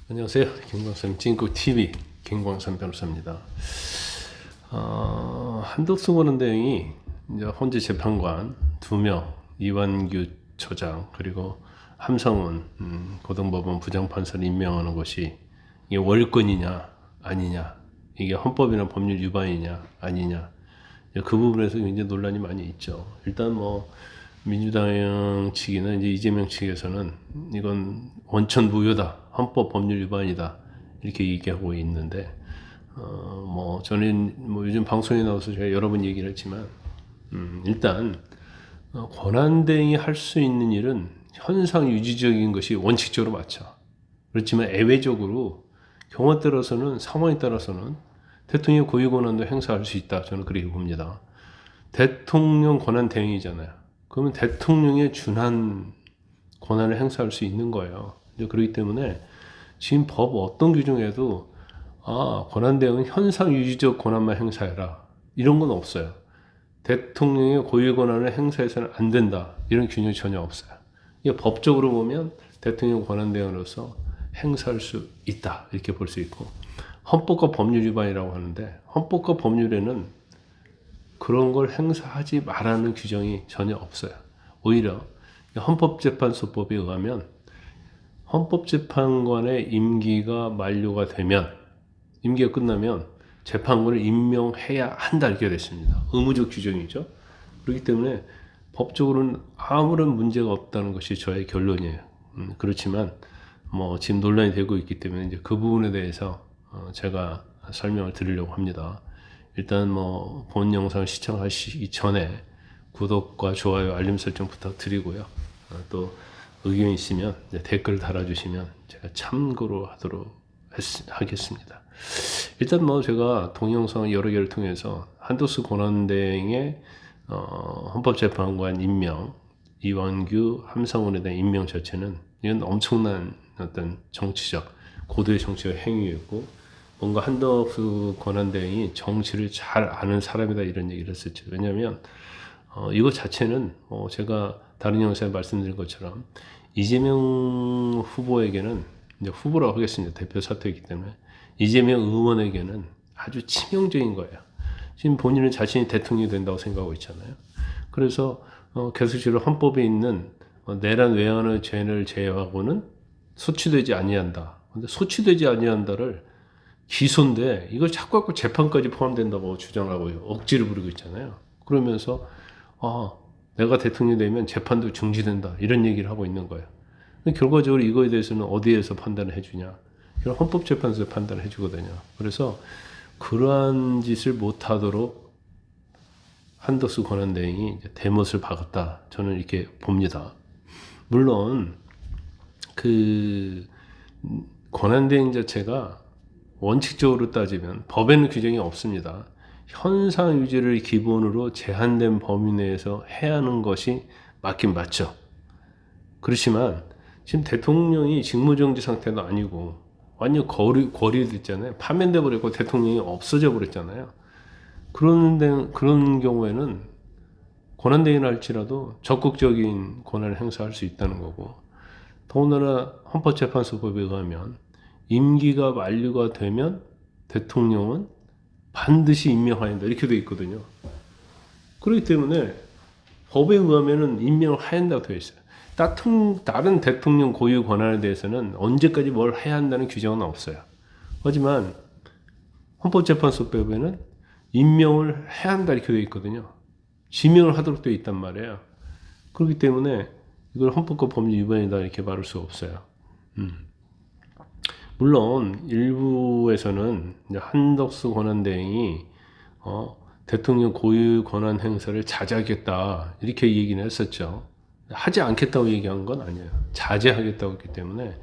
안녕하세요. 김광삼 진국TV 김광삼 변호사입니다. 한덕수 권한대행이 이제 헌재 재판관 2명, 이완규 처장 그리고 함성훈 고등법원 부장판사를 임명하는 것이 이게 월권이냐 아니냐, 이게 헌법이나 법률 위반이냐 아니냐, 그 부분에서 굉장히 논란이 많이 있죠. 일단 민주당 측이나 이제 이재명 측에서는 이건 원천 무효다, 헌법 법률 위반이다, 이렇게 얘기하고 있는데, 저는 요즘 방송에 나와서 제가 여러 번 얘기를 했지만, 일단 권한대행이 할 수 있는 일은 현상 유지적인 것이 원칙적으로 맞죠. 그렇지만 예외적으로 경우에 따라서는, 상황에 따라서는 대통령의 고유 권한도 행사할 수 있다, 저는 그렇게 봅니다. 대통령 권한 대행이잖아요. 그러면 대통령에 준한 권한을 행사할 수 있는 거예요. 그렇기 때문에 지금 법 어떤 규정에도 권한 대행은 현상 유지적 권한만 행사해라, 이런 건 없어요. 대통령의 고유 권한을 행사해서는 안 된다, 이런 규정이 전혀 없어요. 이게 법적으로 보면 대통령 권한 대행으로서 행사할 수 있다, 이렇게 볼 수 있고, 헌법과 법률 위반이라고 하는데, 헌법과 법률에는 그런 걸 행사하지 말라는 규정이 전혀 없어요. 오히려 헌법재판소법에 의하면 헌법재판관의 임기가 만료가 되면, 임기가 끝나면 재판관을 임명해야 한다, 이렇게 됐습니다. 의무적 규정이죠. 그렇기 때문에 법적으로는 아무런 문제가 없다는 것이 저의 결론이에요. 그렇지만 지금 논란이 되고 있기 때문에 이제 그 부분에 대해서 제가 설명을 드리려고 합니다. 일단 본 영상을 시청하시기 전에 구독과 좋아요, 알림 설정 부탁드리고요. 또 의견 있으면 댓글 달아주시면 제가 참고로 하겠습니다. 일단 제가 동영상 여러 개를 통해서 한덕수 권한대행의 헌법재판관 임명, 이완규, 함성훈에 대한 임명 자체는 이건 엄청난 어떤 정치적, 고도의 정치적 행위였고, 뭔가 한덕수 권한대행이 정치를 잘 아는 사람이다, 이런 얘기를 했었죠. 왜냐하면 이거 자체는 제가 다른 영상에 말씀드린 것처럼 이재명 후보에게는, 이제 후보라고 하겠습니다. 대표 사퇴이기 때문에 이재명 의원에게는 아주 치명적인 거예요. 지금 본인은 자신이 대통령이 된다고 생각하고 있잖아요. 그래서 계속적으로 헌법에 있는 내란 외환의 죄를 제외하고는 소취되지 아니한다. 근데 소취되지 아니한다를 기소인데 이걸 자꾸 재판까지 포함된다고 주장하고 억지를 부리고 있잖아요. 그러면서 내가 대통령이 되면 재판도 중지된다, 이런 얘기를 하고 있는 거예요. 근데 결과적으로 이거에 대해서는 어디에서 판단을 해주냐? 헌법재판소에서 판단을 해주거든요. 그래서 그러한 짓을 못하도록 한덕수 권한대행이 대못을 박았다, 저는 이렇게 봅니다. 물론 그 권한대행 자체가 원칙적으로 따지면 법에는 규정이 없습니다. 현상 유지를 기본으로 제한된 범위 내에서 해야 하는 것이 맞긴 맞죠. 그렇지만 지금 대통령이 직무정지 상태도 아니고 완전 거리됐잖아요. 파면돼 버렸고 대통령이 없어져 버렸잖아요. 그런 경우에는 권한대행을 할지라도 적극적인 권한을 행사할 수 있다는 거고, 더군다나 헌법재판소법에 의하면 임기가 만료가 되면 대통령은 반드시 임명해야 한다, 이렇게 되어 있거든요. 그렇기 때문에 법에 의하면은 임명을 해야 한다고 되어 있어요. 다른 대통령 고유 권한에 대해서는 언제까지 뭘 해야 한다는 규정은 없어요. 하지만 헌법재판소법에는 임명을 해야 한다, 이렇게 되어 있거든요. 지명을 하도록 되어 있단 말이에요. 그렇기 때문에 이걸 헌법과 법률 위반이다, 이렇게 말할 수 없어요. 물론 일부에서는 이제 한덕수 권한대행이 대통령 고유 권한 행사를 자제하겠다, 이렇게 얘기는 했었죠. 하지 않겠다고 얘기한 건 아니에요. 자제하겠다고 했기 때문에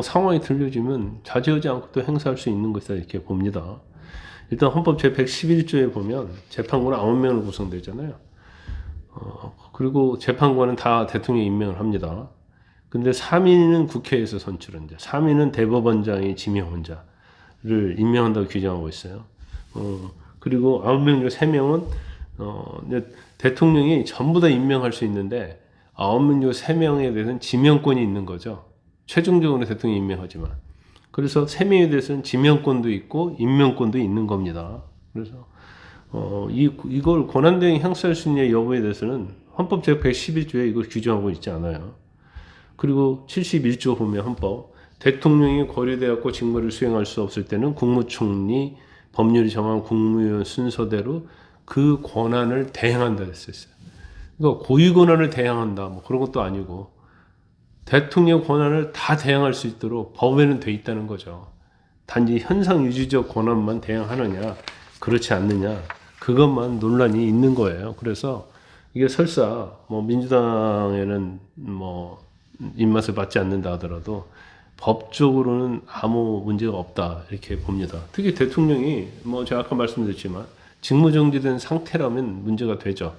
상황이 들려지면 자제하지 않고 또 행사할 수 있는 것이다, 이렇게 봅니다. 일단 헌법 제111조에 보면 재판관은 9명으로 구성되잖아요. 그리고 재판관은 다 대통령이 임명을 합니다. 근데 3인은 국회에서 선출한다. 3인은 대법원장이 지명원자를 임명한다고 규정하고 있어요. 그리고 9명 중 3명은 대통령이 전부 다 임명할 수 있는데 9명 중 3명에 대해서는 지명권이 있는 거죠. 최종적으로 대통령이 임명하지만. 그래서 3명에 대해서는 지명권도 있고 임명권도 있는 겁니다. 그래서 이걸 권한대행 행사할 수 있냐 여부에 대해서는 헌법 제111조에 이걸 규정하고 있지 않아요. 그리고 71조 보면 헌법 대통령이 고려되었고 직무를 수행할 수 없을 때는 국무총리 법률이 정한 국무위원 순서대로 그 권한을 대행한다 했었어요. 그러니까 고유 권한을 대행한다 뭐 그런 것도 아니고 대통령 권한을 다 대행할 수 있도록 법에는 돼 있다는 거죠. 단지 현상 유지적 권한만 대행하느냐 그렇지 않느냐 그것만 논란이 있는 거예요. 그래서 이게 설사 뭐 민주당에는 뭐 입맛을 받지 않는다 하더라도 법적으로는 아무 문제가 없다 이렇게 봅니다. 특히 대통령이 뭐 제가 아까 말씀드렸지만 직무정지된 상태라면 문제가 되죠.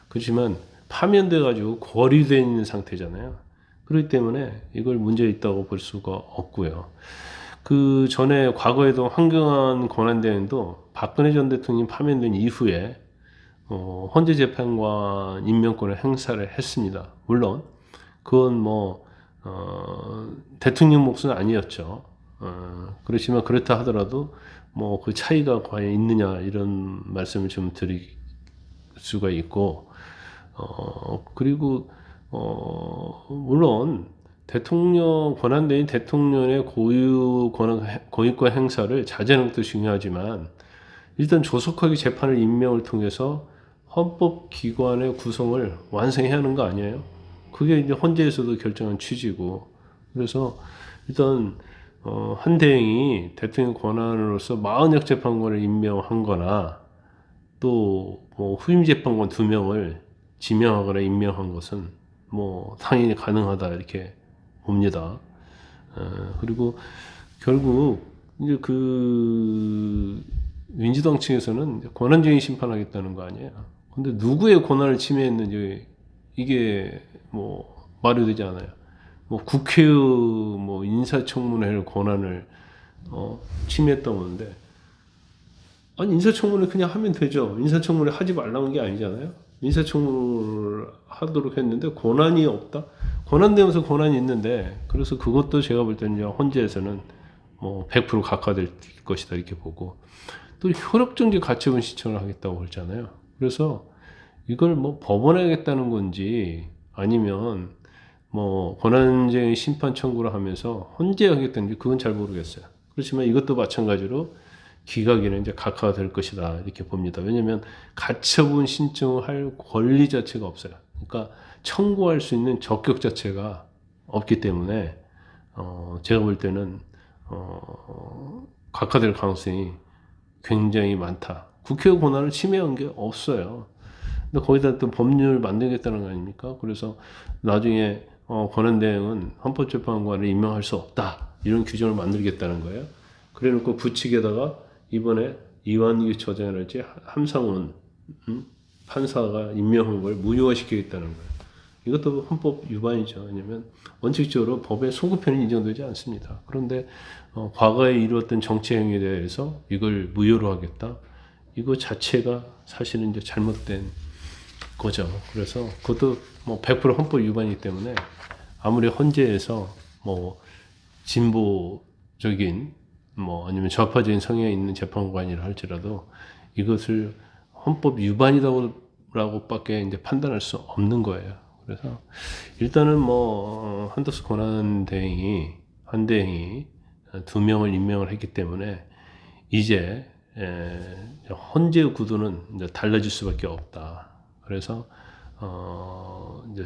그렇지만 파면돼 가지고 고립되어 있는 상태잖아요. 그렇기 때문에 이걸 문제 있다고 볼 수가 없고요. 그 전에 과거에도 황교안 권한대행도 박근혜 전 대통령이 파면된 이후에 헌재재판관 임명권을 행사를 했습니다. 물론 그건 뭐 대통령 몫은 아니었죠. 그렇지만 그렇다 하더라도 뭐 그 차이가 과연 있느냐 이런 말씀을 좀 드릴 수가 있고 그리고 물론 대통령 권한대행 대통령의 고유권 행사를 자제하는 것도 중요하지만 일단 조속하게 재판을 임명을 통해서 헌법기관의 구성을 완성해야 하는 거 아니에요? 그게 이제 헌재에서도 결정한 취지고 그래서 일단 한 대행이 대통령 권한으로서 마흔역 재판관을 임명한 거나 또 뭐 후임 재판관 2명을 지명하거나 임명한 것은 뭐 당연히 가능하다 이렇게 봅니다. 그리고 결국 이제 그 민주당 측에서는 권한쟁의 심판하겠다는 거 아니에요. 근데 누구의 권한을 침해했는지 이게 뭐 말이 되지 않아요. 뭐 국회의 뭐 인사청문회를 권한을 침해했다고 하는데 아니 인사청문회 그냥 하면 되죠. 인사청문회 하지 말라는 게 아니잖아요. 인사청문회를 하도록 했는데 권한이 없다? 권한되면서 권한이 있는데 그래서 그것도 제가 볼 때는 헌재에서는 뭐 100% 각하될 것이다 이렇게 보고 또 효력정지 가처분 신청을 하겠다고 그랬잖아요. 그래서 이걸 뭐 법원에 하겠다는 건지 아니면 뭐 권한쟁의 심판 청구를 하면서 헌재에 하겠다는지 그건 잘 모르겠어요. 그렇지만 이것도 마찬가지로 기각에는 이제 각하가 될 것이다 이렇게 봅니다. 왜냐하면 가처분 신청을 할 권리 자체가 없어요. 그러니까 청구할 수 있는 적격 자체가 없기 때문에 제가 볼 때는 각하될 가능성이 굉장히 많다. 국회 권한을 침해한 게 없어요. 근데 거기다 또 법률을 만들겠다는 거 아닙니까? 그래서 나중에 권한대행은 헌법재판관을 임명할 수 없다. 이런 규정을 만들겠다는 거예요. 그래 놓고 부칙에다가 이번에 이완규 처장이랄지 함상훈 판사가 임명한 걸 무효화시키겠다는 거예요. 이것도 헌법 위반이죠. 왜냐하면 원칙적으로 법의 소급편이 인정되지 않습니다. 그런데 과거에 이루었던 정치 행위에 대해서 이걸 무효로 하겠다. 이거 자체가 사실은 이제 잘못된 거죠. 그래서 그것도 뭐 100% 헌법 위반이기 때문에 아무리 헌재에서 뭐 진보적인 뭐 아니면 좌파적인 성향이 있는 재판관이라 할지라도 이것을 헌법 위반이라고밖에 이제 판단할 수 없는 거예요. 그래서 일단은 뭐 한덕수 권한대행이 한 대행이 2명을 임명을 했기 때문에 이제 헌재의 구도는 이제 달라질 수밖에 없다. 그래서 이제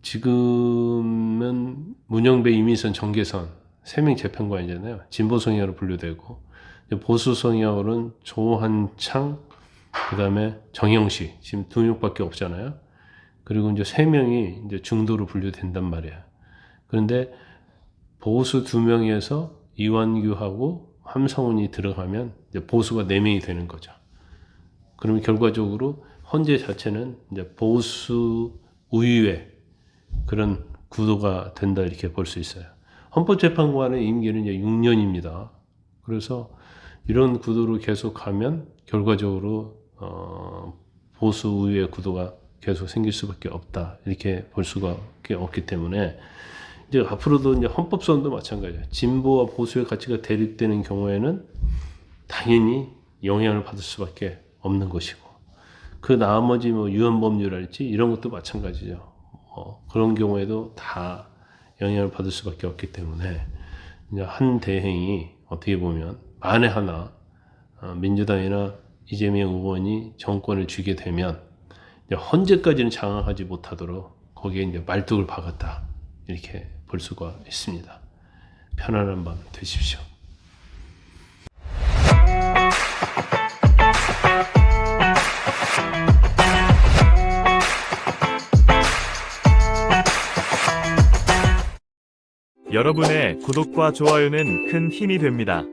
지금은 문영배, 이민선, 정계선 3명 재판관이잖아요. 진보 성향으로 분류되고 보수 성향으로는 조한창, 그다음에 정영식 지금 2명밖에 없잖아요. 그리고 이제 3명이 이제 중도로 분류된단 말이에요. 그런데 보수 2명에서 이완규하고 함성훈이 들어가면 이제 보수가 4명이 되는 거죠. 그러면 결과적으로 헌재 자체는 이제 보수 우위의 그런 구도가 된다 이렇게 볼 수 있어요. 헌법재판관의 임기는 이제 6년입니다. 그래서 이런 구도로 계속하면 결과적으로 보수 우위의 구도가 계속 생길 수밖에 없다 이렇게 볼 수가 없기 때문에 이제 앞으로도 이제 헌법소원도 마찬가지예요. 진보와 보수의 가치가 대립되는 경우에는 당연히 영향을 받을 수밖에 없는 것이고, 그 나머지 뭐 유언법률이랄지 이런 것도 마찬가지죠. 그런 경우에도 다 영향을 받을 수밖에 없기 때문에 이제 한 대행이 어떻게 보면 만에 하나 민주당이나 이재명 의원이 정권을 쥐게 되면 이제 헌재까지는 장악하지 못하도록 거기에 이제 말뚝을 박았다, 이렇게 볼 수가 있습니다. 편안한 밤 되십시오. 여러분의 구독과 좋아요는 큰 힘이 됩니다.